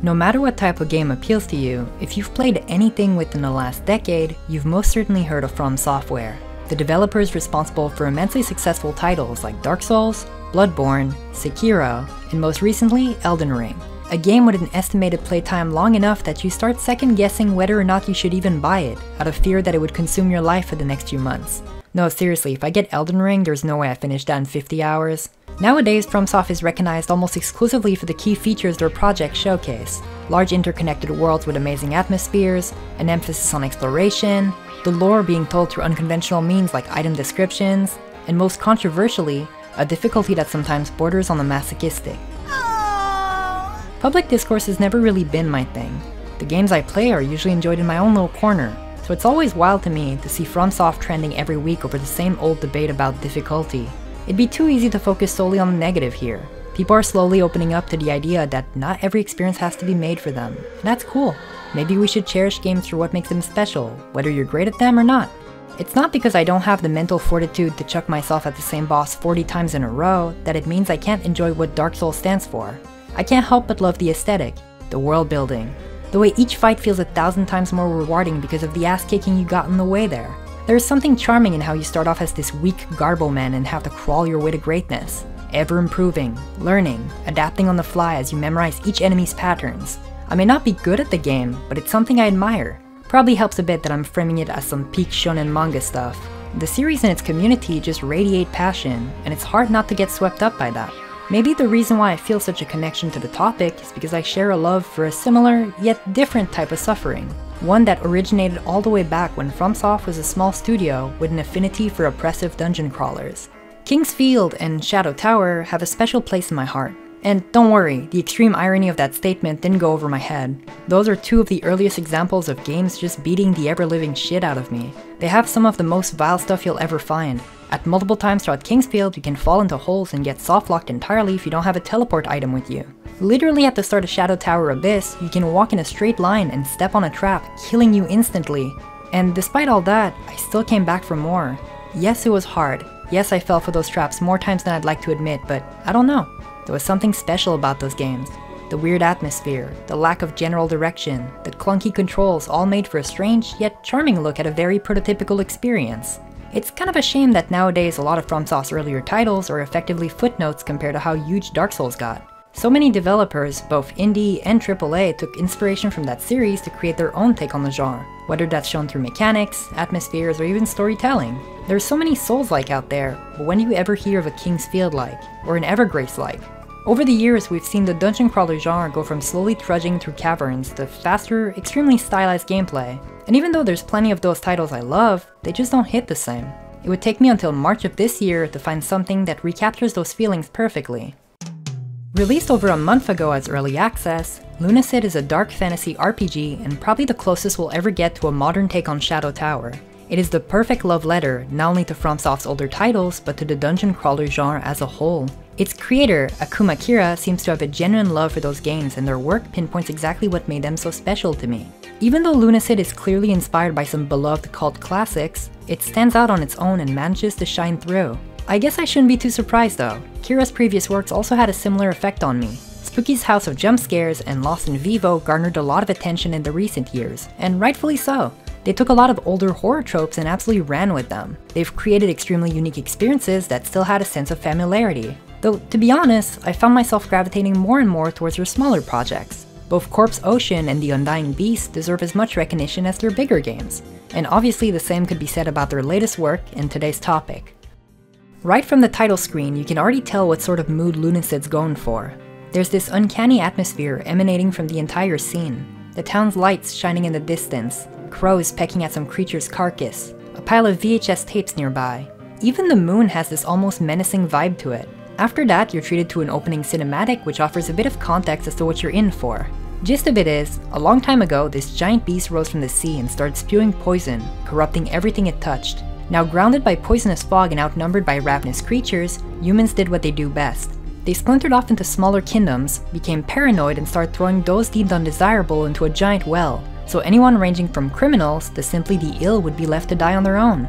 No matter what type of game appeals to you, if you've played anything within the last decade, you've most certainly heard of From Software, the developers responsible for immensely successful titles like Dark Souls, Bloodborne, Sekiro, and most recently, Elden Ring. A game with an estimated playtime long enough that you start second-guessing whether or not you should even buy it, out of fear that it would consume your life for the next few months. No, seriously, if I get Elden Ring, there's no way I finish that in 50 hours. Nowadays, FromSoft is recognized almost exclusively for the key features their projects showcase. Large interconnected worlds with amazing atmospheres, an emphasis on exploration, the lore being told through unconventional means like item descriptions, and most controversially, a difficulty that sometimes borders on the masochistic. Public discourse has never really been my thing. The games I play are usually enjoyed in my own little corner, so it's always wild to me to see FromSoft trending every week over the same old debate about difficulty. It'd be too easy to focus solely on the negative here. People are slowly opening up to the idea that not every experience has to be made for them, and that's cool. Maybe we should cherish games for what makes them special, whether you're great at them or not. It's not because I don't have the mental fortitude to chuck myself at the same boss 40 times in a row that it means I can't enjoy what Dark Souls stands for. I can't help but love the aesthetic, the world building, the way each fight feels 1,000 times more rewarding because of the ass kicking you got in the way there. There is something charming in how you start off as this weak garbo man and have to crawl your way to greatness, ever improving, learning, adapting on the fly as you memorize each enemy's patterns. I may not be good at the game, but it's something I admire. Probably helps a bit that I'm framing it as some peak shonen manga stuff. The series and its community just radiate passion, and it's hard not to get swept up by that. Maybe the reason why I feel such a connection to the topic is because I share a love for a similar, yet different type of suffering. One that originated all the way back when FromSoft was a small studio with an affinity for oppressive dungeon crawlers. King's Field and Shadow Tower have a special place in my heart. And don't worry, the extreme irony of that statement didn't go over my head. Those are two of the earliest examples of games just beating the ever-living shit out of me. They have some of the most vile stuff you'll ever find. At multiple times throughout King's Field, you can fall into holes and get soft-locked entirely if you don't have a teleport item with you. Literally at the start of Shadow Tower Abyss, you can walk in a straight line and step on a trap, killing you instantly. And despite all that, I still came back for more. Yes, it was hard. Yes, I fell for those traps more times than I'd like to admit, but I don't know. There was something special about those games. The weird atmosphere, the lack of general direction, the clunky controls all made for a strange yet charming look at a very prototypical experience. It's kind of a shame that nowadays a lot of FromSoft's earlier titles are effectively footnotes compared to how huge Dark Souls got. So many developers, both indie and AAA, took inspiration from that series to create their own take on the genre, whether that's shown through mechanics, atmospheres, or even storytelling. There's so many Souls-like out there, but when do you ever hear of a King's Field-like, or an Evergrace-like? Over the years, we've seen the dungeon crawler genre go from slowly trudging through caverns to faster, extremely stylized gameplay. And even though there's plenty of those titles I love, they just don't hit the same. It would take me until March of this year to find something that recaptures those feelings perfectly. Released over a month ago as early access, Lunacid is a dark fantasy RPG and probably the closest we'll ever get to a modern take on Shadow Tower. It is the perfect love letter not only to FromSoft's older titles, but to the dungeon crawler genre as a whole. Its creator, Akuma Kira, seems to have a genuine love for those games, and their work pinpoints exactly what made them so special to me. Even though Lunacid is clearly inspired by some beloved cult classics, it stands out on its own and manages to shine through. I guess I shouldn't be too surprised though. Kira's previous works also had a similar effect on me. Spooky's House of Jump Scares and Lost in Vivo garnered a lot of attention in the recent years, and rightfully so. They took a lot of older horror tropes and absolutely ran with them. They've created extremely unique experiences that still had a sense of familiarity. Though, to be honest, I found myself gravitating more and more towards their smaller projects. Both Corpse Ocean and The Undying Beast deserve as much recognition as their bigger games. And obviously the same could be said about their latest work and today's topic. Right from the title screen, you can already tell what sort of mood Lunacid's going for. There's this uncanny atmosphere emanating from the entire scene. The town's lights shining in the distance, crows pecking at some creature's carcass, a pile of VHS tapes nearby. Even the moon has this almost menacing vibe to it. After that, you're treated to an opening cinematic which offers a bit of context as to what you're in for. Gist of it is, a long time ago, this giant beast rose from the sea and started spewing poison, corrupting everything it touched. Now grounded by poisonous fog and outnumbered by ravenous creatures, humans did what they do best. They splintered off into smaller kingdoms, became paranoid, and started throwing those deemed undesirable into a giant well, so anyone ranging from criminals to simply the ill would be left to die on their own.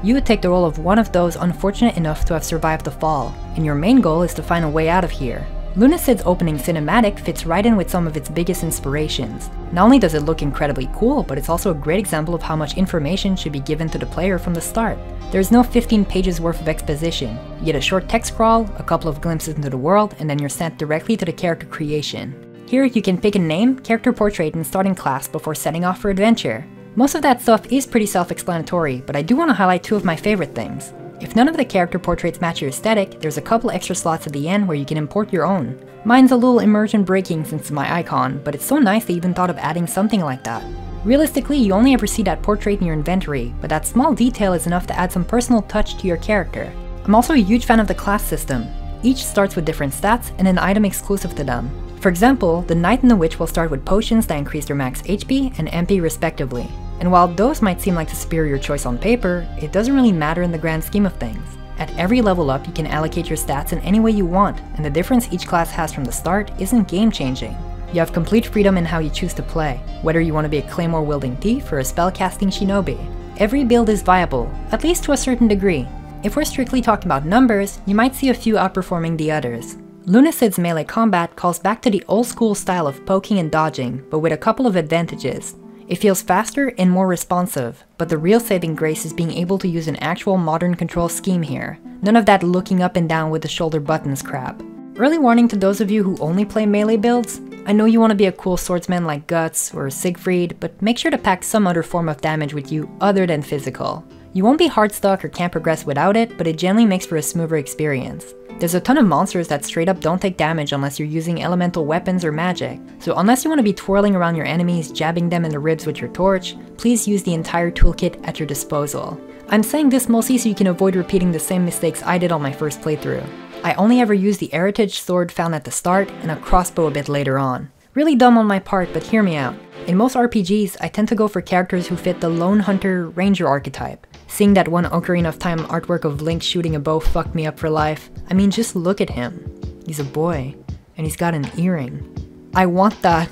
You would take the role of one of those unfortunate enough to have survived the fall, and your main goal is to find a way out of here. Lunacid's opening cinematic fits right in with some of its biggest inspirations. Not only does it look incredibly cool, but it's also a great example of how much information should be given to the player from the start. There's no 15 pages worth of exposition. You get a short text scroll, a couple of glimpses into the world, and then you're sent directly to the character creation. Here you can pick a name, character portrait, and starting class before setting off for adventure. Most of that stuff is pretty self-explanatory, but I do want to highlight two of my favorite things. If none of the character portraits match your aesthetic, there's a couple extra slots at the end where you can import your own. Mine's a little immersion breaking since it's my icon, but it's so nice they even thought of adding something like that. Realistically, you only ever see that portrait in your inventory, but that small detail is enough to add some personal touch to your character. I'm also a huge fan of the class system. Each starts with different stats and an item exclusive to them. For example, the Knight and the Witch will start with potions that increase their max HP and MP respectively. And while those might seem like the superior choice on paper, it doesn't really matter in the grand scheme of things. At every level up, you can allocate your stats in any way you want, and the difference each class has from the start isn't game-changing. You have complete freedom in how you choose to play, whether you want to be a claymore-wielding thief or a spell-casting shinobi. Every build is viable, at least to a certain degree. If we're strictly talking about numbers, you might see a few outperforming the others. Lunacid's melee combat calls back to the old-school style of poking and dodging, but with a couple of advantages. It feels faster and more responsive, but the real saving grace is being able to use an actual modern control scheme here. None of that looking up and down with the shoulder buttons crap. Early warning to those of you who only play melee builds, I know you want to be a cool swordsman like Guts or Siegfried, but make sure to pack some other form of damage with you other than physical. You won't be hard stuck or can't progress without it, but it generally makes for a smoother experience. There's a ton of monsters that straight up don't take damage unless you're using elemental weapons or magic, so unless you want to be twirling around your enemies, jabbing them in the ribs with your torch, please use the entire toolkit at your disposal. I'm saying this mostly so you can avoid repeating the same mistakes I did on my first playthrough. I only ever used the heritage sword found at the start and a crossbow a bit later on. Really dumb on my part, but hear me out. In most RPGs, I tend to go for characters who fit the lone hunter ranger archetype. Seeing that one Ocarina of Time artwork of Link shooting a bow fucked me up for life. I mean, just look at him. He's a boy, and he's got an earring. I want that.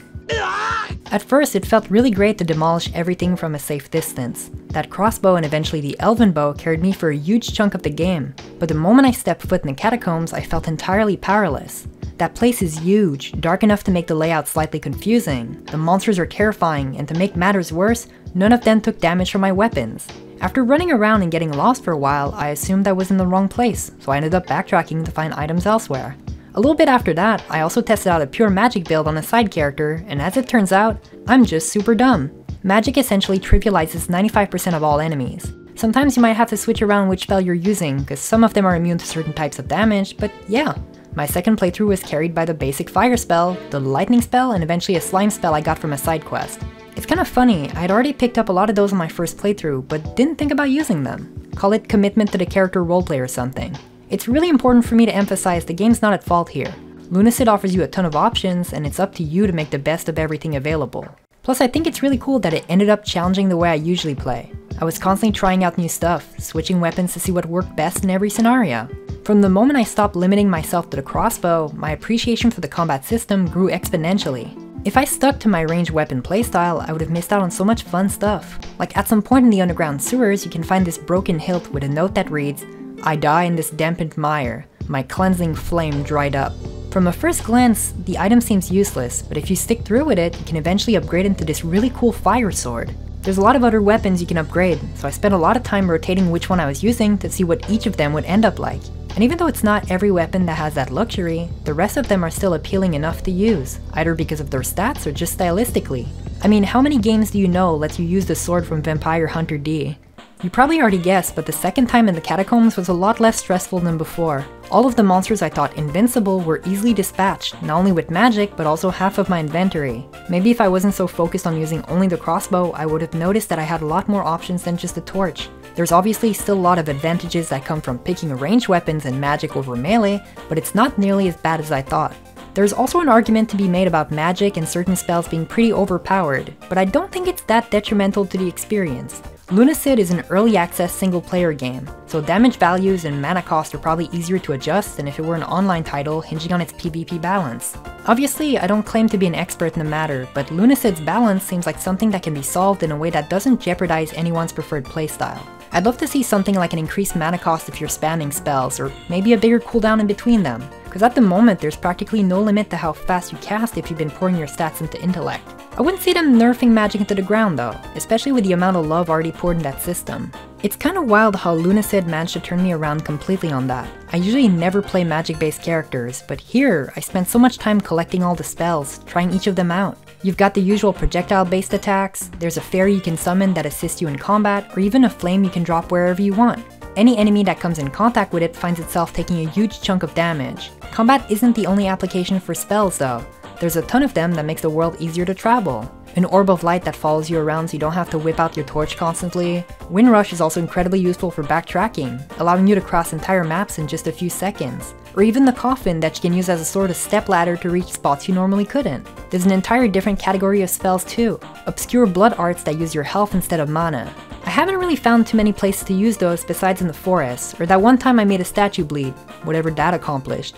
At first, it felt really great to demolish everything from a safe distance. That crossbow and eventually the elven bow carried me for a huge chunk of the game, but the moment I stepped foot in the catacombs, I felt entirely powerless. That place is huge, dark enough to make the layout slightly confusing. The monsters are terrifying, and to make matters worse, none of them took damage from my weapons. After running around and getting lost for a while, I assumed I was in the wrong place, so I ended up backtracking to find items elsewhere. A little bit after that, I also tested out a pure magic build on a side character, and as it turns out, I'm just super dumb. Magic essentially trivializes 95% of all enemies. Sometimes you might have to switch around which spell you're using, because some of them are immune to certain types of damage, but yeah. My second playthrough was carried by the basic fire spell, the lightning spell, and eventually a slime spell I got from a side quest. It's kind of funny, I had already picked up a lot of those on my first playthrough, but didn't think about using them. Call it commitment to the character roleplay or something. It's really important for me to emphasize the game's not at fault here. Lunacid offers you a ton of options, and it's up to you to make the best of everything available. Plus, I think it's really cool that it ended up challenging the way I usually play. I was constantly trying out new stuff, switching weapons to see what worked best in every scenario. From the moment I stopped limiting myself to the crossbow, my appreciation for the combat system grew exponentially. If I stuck to my ranged weapon playstyle, I would have missed out on so much fun stuff. Like at some point in the underground sewers, you can find this broken hilt with a note that reads, "I die in this dampened mire. My cleansing flame dried up." From a first glance, the item seems useless, but if you stick through with it, you can eventually upgrade into this really cool fire sword. There's a lot of other weapons you can upgrade, so I spent a lot of time rotating which one I was using to see what each of them would end up like. And even though it's not every weapon that has that luxury, the rest of them are still appealing enough to use, either because of their stats or just stylistically. I mean, how many games do you know lets you use the sword from Vampire Hunter D? You probably already guessed, but the second time in the catacombs was a lot less stressful than before. All of the monsters I thought invincible were easily dispatched, not only with magic, but also half of my inventory. Maybe if I wasn't so focused on using only the crossbow, I would have noticed that I had a lot more options than just a torch. There's obviously still a lot of advantages that come from picking ranged weapons and magic over melee, but it's not nearly as bad as I thought. There's also an argument to be made about magic and certain spells being pretty overpowered, but I don't think it's that detrimental to the experience. Lunacid is an early access single player game, so damage values and mana cost are probably easier to adjust than if it were an online title hinging on its PvP balance. Obviously, I don't claim to be an expert in the matter, but Lunacid's balance seems like something that can be solved in a way that doesn't jeopardize anyone's preferred playstyle. I'd love to see something like an increased mana cost if you're spamming spells, or maybe a bigger cooldown in between them. because at the moment there's practically no limit to how fast you cast if you've been pouring your stats into intellect. I wouldn't see them nerfing magic into the ground though, especially with the amount of love already poured in that system. It's kinda wild how Lunacid managed to turn me around completely on that. I usually never play magic-based characters, but here I spent so much time collecting all the spells, trying each of them out. You've got the usual projectile-based attacks, there's a fairy you can summon that assists you in combat, or even a flame you can drop wherever you want. Any enemy that comes in contact with it finds itself taking a huge chunk of damage. Combat isn't the only application for spells though. There's a ton of them that makes the world easier to travel. An orb of light that follows you around so you don't have to whip out your torch constantly. Windrush is also incredibly useful for backtracking, allowing you to cross entire maps in just a few seconds. Or even the coffin that you can use as a sort of stepladder to reach spots you normally couldn't. There's an entire different category of spells too, obscure blood arts that use your health instead of mana. I haven't really found too many places to use those besides in the forest, or that one time I made a statue bleed, whatever that accomplished.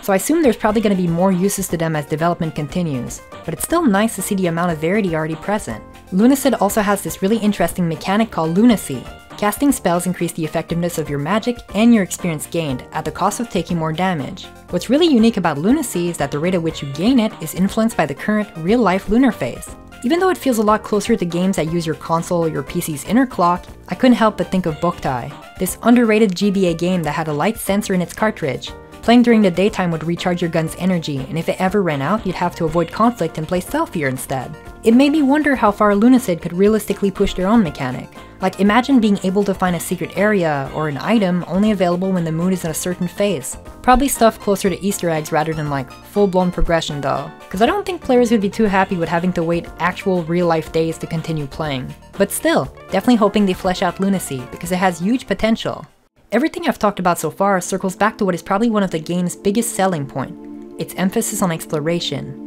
So I assume there's probably going to be more uses to them as development continues, but it's still nice to see the amount of variety already present. Lunacid also has this really interesting mechanic called Lunacid. Casting spells increase the effectiveness of your magic and your experience gained at the cost of taking more damage. What's really unique about Lunacid is that the rate at which you gain it is influenced by the current real-life lunar phase. Even though it feels a lot closer to games that use your console or your PC's inner clock, I couldn't help but think of Boktai, this underrated GBA game that had a light sensor in its cartridge. Playing during the daytime would recharge your gun's energy, and if it ever ran out, you'd have to avoid conflict and play stealthier instead. It made me wonder how far Lunacid could realistically push their own mechanic. Like, imagine being able to find a secret area or an item only available when the moon is in a certain phase. Probably stuff closer to Easter eggs rather than like full-blown progression though, because I don't think players would be too happy with having to wait actual real-life days to continue playing. But still, definitely hoping they flesh out Lunacid because it has huge potential. Everything I've talked about so far circles back to what is probably one of the game's biggest selling point, its emphasis on exploration.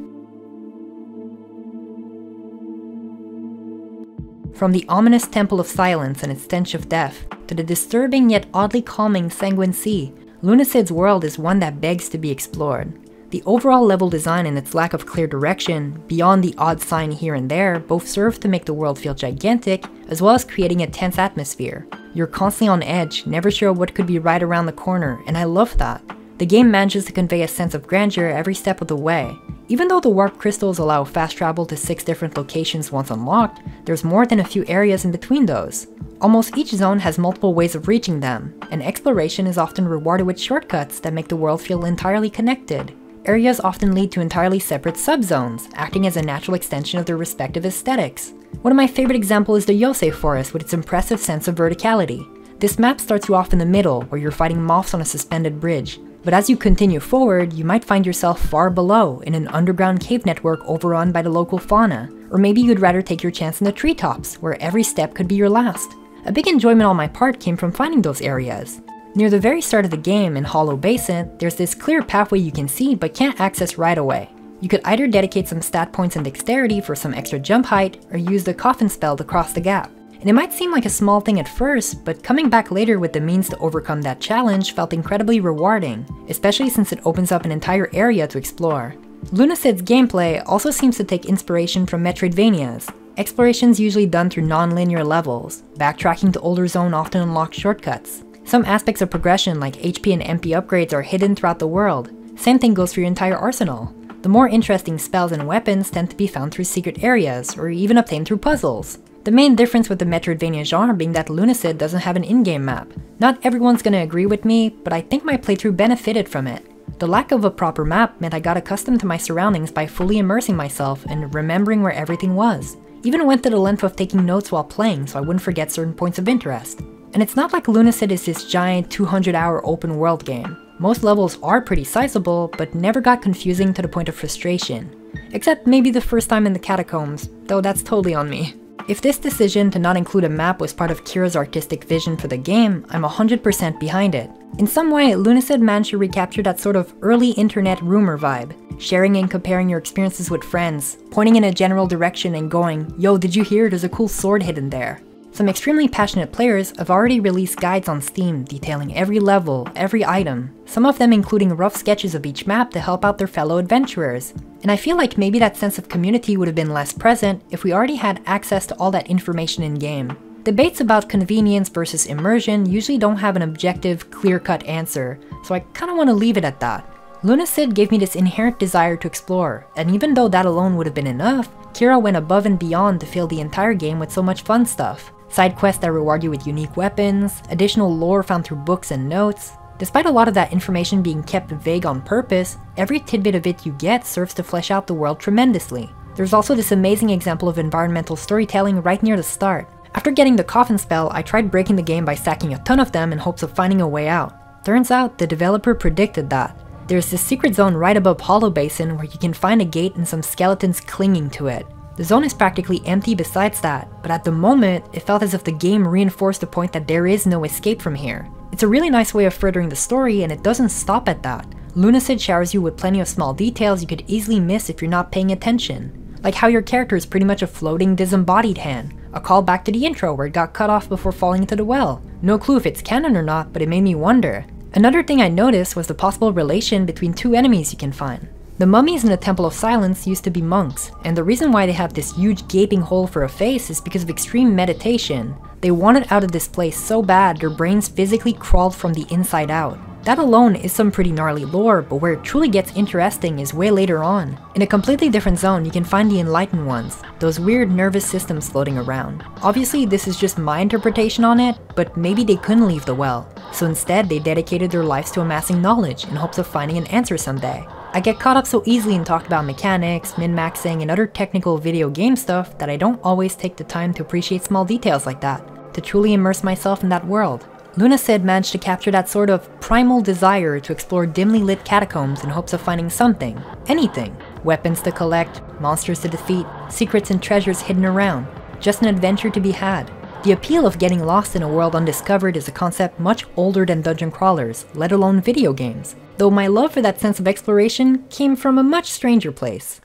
From the ominous Temple of Silence and its stench of death, to the disturbing yet oddly calming Sanguine Sea, Lunacid's world is one that begs to be explored. The overall level design and its lack of clear direction, beyond the odd sign here and there, both serve to make the world feel gigantic, as well as creating a tense atmosphere. You're constantly on edge, never sure what could be right around the corner, and I love that. The game manages to convey a sense of grandeur every step of the way. Even though the warp crystals allow fast travel to 6 different locations once unlocked, there's more than a few areas in between those. Almost each zone has multiple ways of reaching them, and exploration is often rewarded with shortcuts that make the world feel entirely connected. Areas often lead to entirely separate subzones, acting as a natural extension of their respective aesthetics. One of my favorite examples is the Yosei Forest with its impressive sense of verticality. This map starts you off in the middle, where you're fighting moths on a suspended bridge. But as you continue forward, you might find yourself far below, in an underground cave network overrun by the local fauna. Or maybe you'd rather take your chance in the treetops, where every step could be your last. A big enjoyment on my part came from finding those areas. Near the very start of the game, in Hollow Basin, there's this clear pathway you can see but can't access right away. You could either dedicate some stat points and dexterity for some extra jump height, or use the coffin spell to cross the gap. And it might seem like a small thing at first, but coming back later with the means to overcome that challenge felt incredibly rewarding, especially since it opens up an entire area to explore. Lunacid's gameplay also seems to take inspiration from Metroidvanias. Exploration's usually done through non-linear levels. Backtracking to older zone often unlocks shortcuts. Some aspects of progression like HP and MP upgrades are hidden throughout the world. Same thing goes for your entire arsenal. The more interesting spells and weapons tend to be found through secret areas, or even obtained through puzzles. The main difference with the Metroidvania genre being that Lunacid doesn't have an in-game map. Not everyone's gonna agree with me, but I think my playthrough benefited from it. The lack of a proper map meant I got accustomed to my surroundings by fully immersing myself and remembering where everything was. Even went to the length of taking notes while playing so I wouldn't forget certain points of interest. And it's not like Lunacid is this giant 200-hour open world game. Most levels are pretty sizable, but never got confusing to the point of frustration. Except maybe the first time in the catacombs, though that's totally on me. If this decision to not include a map was part of Kira's artistic vision for the game, I'm 100% behind it. In some way, Lunacid managed to recapture that sort of early internet rumor vibe, sharing and comparing your experiences with friends, pointing in a general direction and going, "Yo, did you hear? There's a cool sword hidden there." Some extremely passionate players have already released guides on Steam detailing every level, every item, some of them including rough sketches of each map to help out their fellow adventurers. And I feel like maybe that sense of community would have been less present if we already had access to all that information in-game. Debates about convenience versus immersion usually don't have an objective, clear-cut answer, so I kinda wanna leave it at that. Lunacid gave me this inherent desire to explore, and even though that alone would have been enough, Kira went above and beyond to fill the entire game with so much fun stuff. Side quests that reward you with unique weapons, additional lore found through books and notes. Despite a lot of that information being kept vague on purpose, every tidbit of it you get serves to flesh out the world tremendously. There's also this amazing example of environmental storytelling right near the start. After getting the coffin spell, I tried breaking the game by stacking a ton of them in hopes of finding a way out. Turns out, the developer predicted that. There's this secret zone right above Hollow Basin where you can find a gate and some skeletons clinging to it. The zone is practically empty besides that, but at the moment, it felt as if the game reinforced the point that there is no escape from here. It's a really nice way of furthering the story, and it doesn't stop at that. Lunacid showers you with plenty of small details you could easily miss if you're not paying attention. Like how your character is pretty much a floating disembodied hand, a call back to the intro where it got cut off before falling into the well. No clue if it's canon or not, but it made me wonder. Another thing I noticed was the possible relation between two enemies you can find. The mummies in the Temple of Silence used to be monks, and the reason why they have this huge gaping hole for a face is because of extreme meditation. They wanted out of this place so bad their brains physically crawled from the inside out. That alone is some pretty gnarly lore, but where it truly gets interesting is way later on. In a completely different zone, you can find the Enlightened Ones, those weird nervous systems floating around. Obviously, this is just my interpretation on it, but maybe they couldn't leave the well, so instead they dedicated their lives to amassing knowledge in hopes of finding an answer someday. I get caught up so easily in talk about mechanics, min-maxing, and other technical video game stuff that I don't always take the time to appreciate small details like that, to truly immerse myself in that world. Lunacid managed to capture that sort of primal desire to explore dimly lit catacombs in hopes of finding something, anything. Weapons to collect, monsters to defeat, secrets and treasures hidden around. Just an adventure to be had. The appeal of getting lost in a world undiscovered is a concept much older than dungeon crawlers, let alone video games. Though my love for that sense of exploration came from a much stranger place.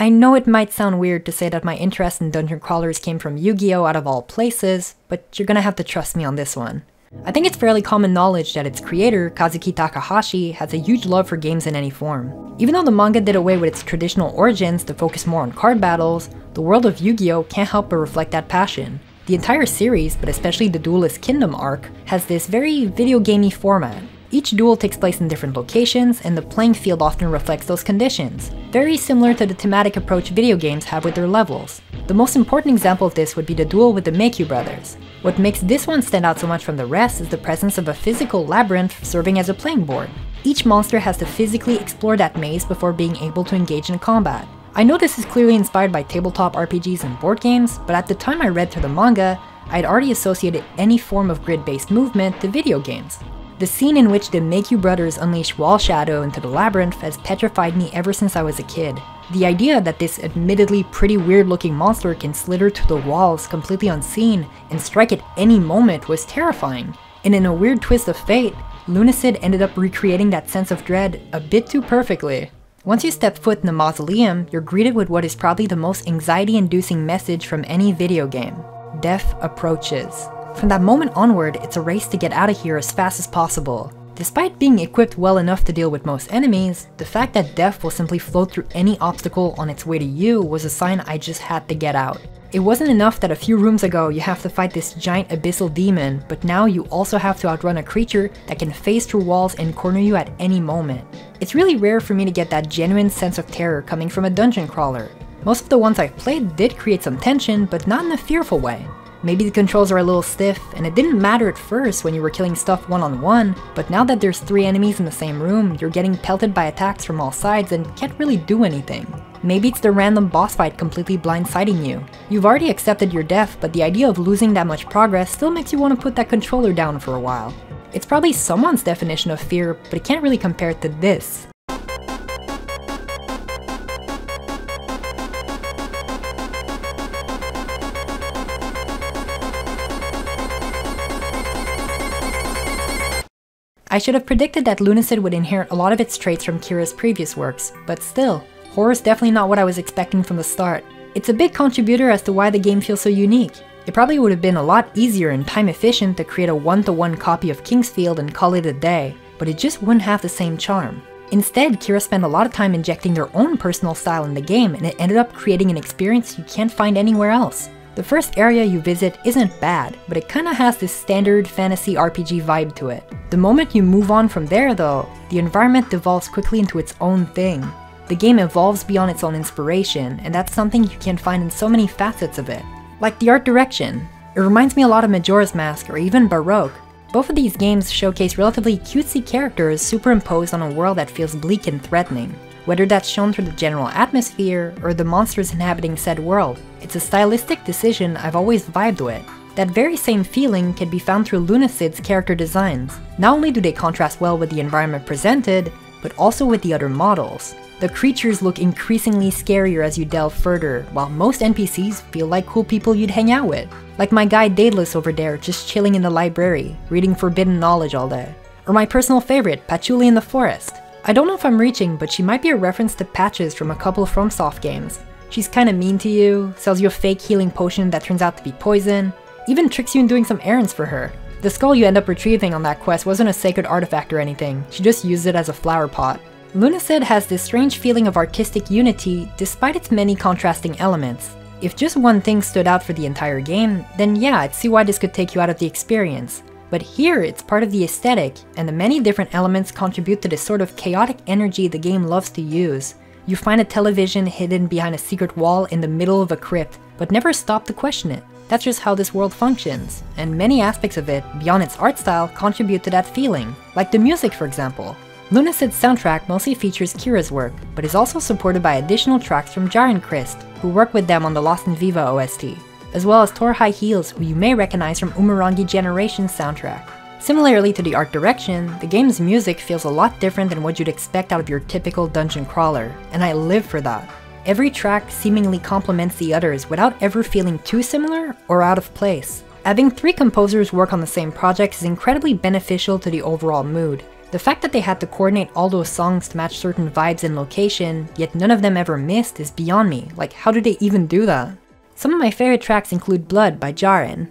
I know it might sound weird to say that my interest in dungeon crawlers came from Yu-Gi-Oh! Out of all places, but you're gonna have to trust me on this one. I think it's fairly common knowledge that its creator, Kazuki Takahashi, has a huge love for games in any form. Even though the manga did away with its traditional origins to focus more on card battles, the world of Yu-Gi-Oh! Can't help but reflect that passion. The entire series, but especially the Duelist Kingdom arc, has this very video gamey format. Each duel takes place in different locations, and the playing field often reflects those conditions. Very similar to the thematic approach video games have with their levels. The most important example of this would be the duel with the Meikyu brothers. What makes this one stand out so much from the rest is the presence of a physical labyrinth serving as a playing board. Each monster has to physically explore that maze before being able to engage in combat. I know this is clearly inspired by tabletop RPGs and board games, but at the time I read through the manga, I had already associated any form of grid-based movement to video games. The scene in which the Meikyu brothers unleash Wall Shadow into the labyrinth has petrified me ever since I was a kid. The idea that this admittedly pretty weird looking monster can slither through the walls completely unseen and strike at any moment was terrifying. And in a weird twist of fate, Lunacid ended up recreating that sense of dread a bit too perfectly. Once you step foot in the mausoleum, you're greeted with what is probably the most anxiety-inducing message from any video game. Death approaches. From that moment onward, it's a race to get out of here as fast as possible. Despite being equipped well enough to deal with most enemies, the fact that death will simply float through any obstacle on its way to you was a sign I just had to get out. It wasn't enough that a few rooms ago you have to fight this giant abyssal demon, but now you also have to outrun a creature that can phase through walls and corner you at any moment. It's really rare for me to get that genuine sense of terror coming from a dungeon crawler. Most of the ones I've played did create some tension, but not in a fearful way. Maybe the controls are a little stiff, and it didn't matter at first when you were killing stuff one-on-one, but now that there's 3 enemies in the same room, you're getting pelted by attacks from all sides and can't really do anything. Maybe it's the random boss fight completely blindsiding you. You've already accepted your death, but the idea of losing that much progress still makes you want to put that controller down for a while. It's probably someone's definition of fear, but it can't really compare it to this. I should have predicted that Lunacid would inherit a lot of its traits from Kira's previous works, but still, horror is definitely not what I was expecting from the start. It's a big contributor as to why the game feels so unique. It probably would have been a lot easier and time efficient to create a one-to-one copy of Kingsfield and call it a day, but it just wouldn't have the same charm. Instead, Kira spent a lot of time injecting their own personal style in the game, and it ended up creating an experience you can't find anywhere else. The first area you visit isn't bad, but it kinda has this standard fantasy RPG vibe to it. The moment you move on from there though, the environment devolves quickly into its own thing. The game evolves beyond its own inspiration, and that's something you can find in so many facets of it. Like the art direction. It reminds me a lot of Majora's Mask or even Baroque. Both of these games showcase relatively cutesy characters superimposed on a world that feels bleak and threatening. Whether that's shown through the general atmosphere or the monsters inhabiting said world, it's a stylistic decision I've always vibed with. That very same feeling can be found through Lunacid's character designs. Not only do they contrast well with the environment presented, but also with the other models. The creatures look increasingly scarier as you delve further, while most NPCs feel like cool people you'd hang out with. Like my guy Daedalus over there just chilling in the library, reading forbidden knowledge all day. Or my personal favorite, Patchouli in the forest. I don't know if I'm reaching, but she might be a reference to Patches from a couple of FromSoft games. She's kinda mean to you, sells you a fake healing potion that turns out to be poison, even tricks you in doing some errands for her. The skull you end up retrieving on that quest wasn't a sacred artifact or anything, she just used it as a flower pot. Lunacid has this strange feeling of artistic unity despite its many contrasting elements. If just one thing stood out for the entire game, then yeah, I'd see why this could take you out of the experience. But here, it's part of the aesthetic, and the many different elements contribute to this sort of chaotic energy the game loves to use. You find a television hidden behind a secret wall in the middle of a crypt, but never stop to question it. That's just how this world functions, and many aspects of it, beyond its art style, contribute to that feeling, like the music for example. Lunacid's soundtrack mostly features Kira's work, but is also supported by additional tracks from Jar and Christ, who work with them on the Lost in Viva OST, as well as Tor High Heels, who you may recognize from Umurangi Generation's soundtrack. Similarly to the art direction, the game's music feels a lot different than what you'd expect out of your typical dungeon crawler, and I live for that. Every track seemingly complements the others without ever feeling too similar or out of place. Having 3 composers work on the same project is incredibly beneficial to the overall mood. The fact that they had to coordinate all those songs to match certain vibes and location, yet none of them ever missed, is beyond me. Like, how did they even do that? Some of my favorite tracks include Blood by Jaren.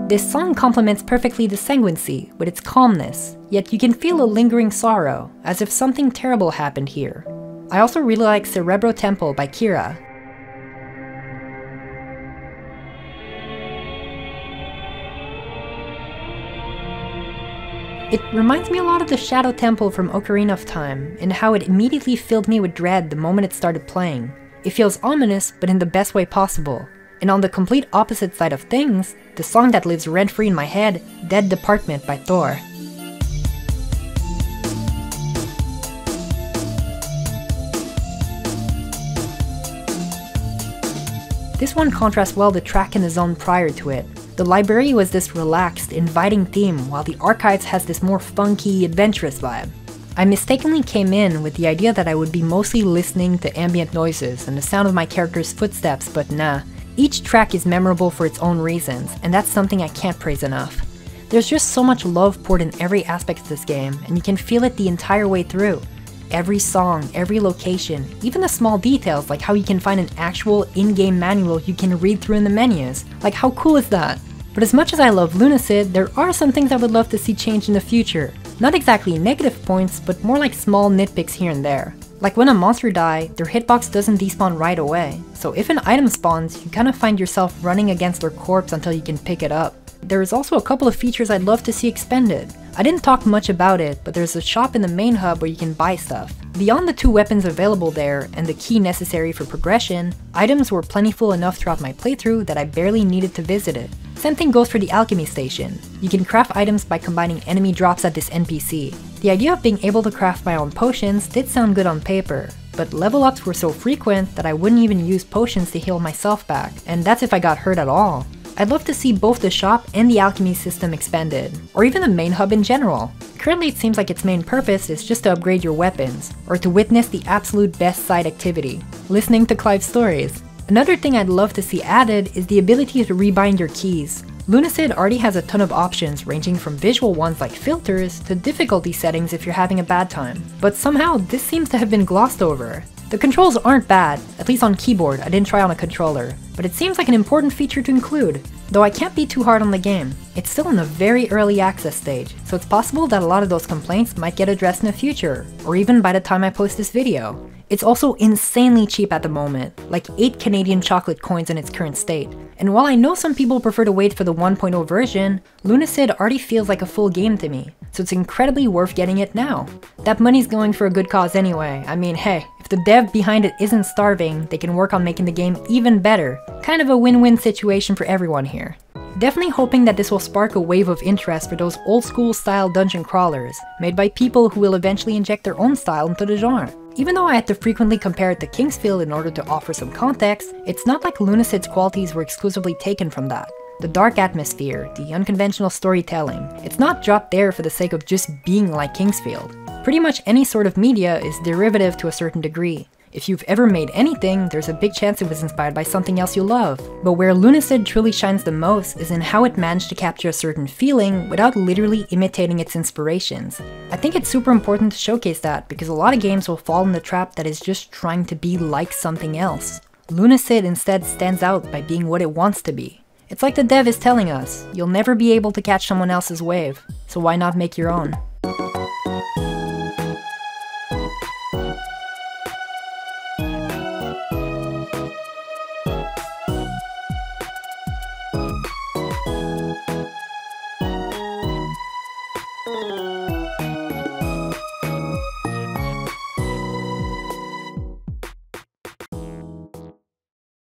This song complements perfectly the sanguinency with its calmness, yet you can feel a lingering sorrow, as if something terrible happened here. I also really like Cerebro Temple by Kira. It reminds me a lot of the Shadow Temple from Ocarina of Time, in how it immediately filled me with dread the moment it started playing. It feels ominous, but in the best way possible. And on the complete opposite side of things, the song that lives rent-free in my head, Dead Department by Thor. This one contrasts well the track in the zone prior to it. The library was this relaxed, inviting theme, while the archives has this more funky, adventurous vibe. I mistakenly came in with the idea that I would be mostly listening to ambient noises and the sound of my character's footsteps, but nah. Each track is memorable for its own reasons, and that's something I can't praise enough. There's just so much love poured in every aspect of this game, and you can feel it the entire way through. Every song, every location, even the small details like how you can find an actual in-game manual you can read through in the menus. Like, how cool is that? But as much as I love Lunacid, there are some things I would love to see change in the future. Not exactly negative points, but more like small nitpicks here and there. Like when a monster dies, their hitbox doesn't despawn right away. So if an item spawns, you kind of find yourself running against their corpse until you can pick it up. There is also a couple of features I'd love to see expanded. I didn't talk much about it, but there's a shop in the main hub where you can buy stuff. Beyond the 2 weapons available there and the key necessary for progression, items were plentiful enough throughout my playthrough that I barely needed to visit it. Same thing goes for the alchemy station. You can craft items by combining enemy drops at this NPC. The idea of being able to craft my own potions did sound good on paper, but level ups were so frequent that I wouldn't even use potions to heal myself back, and that's if I got hurt at all. I'd love to see both the shop and the alchemy system expanded, or even the main hub in general. Currently it seems like its main purpose is just to upgrade your weapons, or to witness the absolute best side activity, listening to Clive's stories. Another thing I'd love to see added is the ability to rebind your keys. Lunacid already has a ton of options ranging from visual ones like filters to difficulty settings if you're having a bad time, but somehow this seems to have been glossed over. The controls aren't bad, at least on keyboard. I didn't try on a controller, but it seems like an important feature to include. Though I can't be too hard on the game. It's still in the very early access stage, so it's possible that a lot of those complaints might get addressed in the future, or even by the time I post this video. It's also insanely cheap at the moment, like 8 Canadian chocolate coins in its current state. And while I know some people prefer to wait for the 1.0 version, Lunacid already feels like a full game to me, so it's incredibly worth getting it now. That money's going for a good cause anyway. I mean, hey, if the dev behind it isn't starving, they can work on making the game even better. Kind of a win-win situation for everyone here. Definitely hoping that this will spark a wave of interest for those old school style dungeon crawlers, made by people who will eventually inject their own style into the genre. Even though I had to frequently compare it to Kingsfield in order to offer some context, it's not like Lunacid's qualities were exclusively taken from that. The dark atmosphere, the unconventional storytelling, it's not dropped there for the sake of just being like Kingsfield. Pretty much any sort of media is derivative to a certain degree. If you've ever made anything, there's a big chance it was inspired by something else you love. But where Lunacid truly shines the most is in how it managed to capture a certain feeling without literally imitating its inspirations. I think it's super important to showcase that because a lot of games will fall in the trap that is just trying to be like something else. Lunacid instead stands out by being what it wants to be. It's like the dev is telling us, you'll never be able to catch someone else's wave, so why not make your own?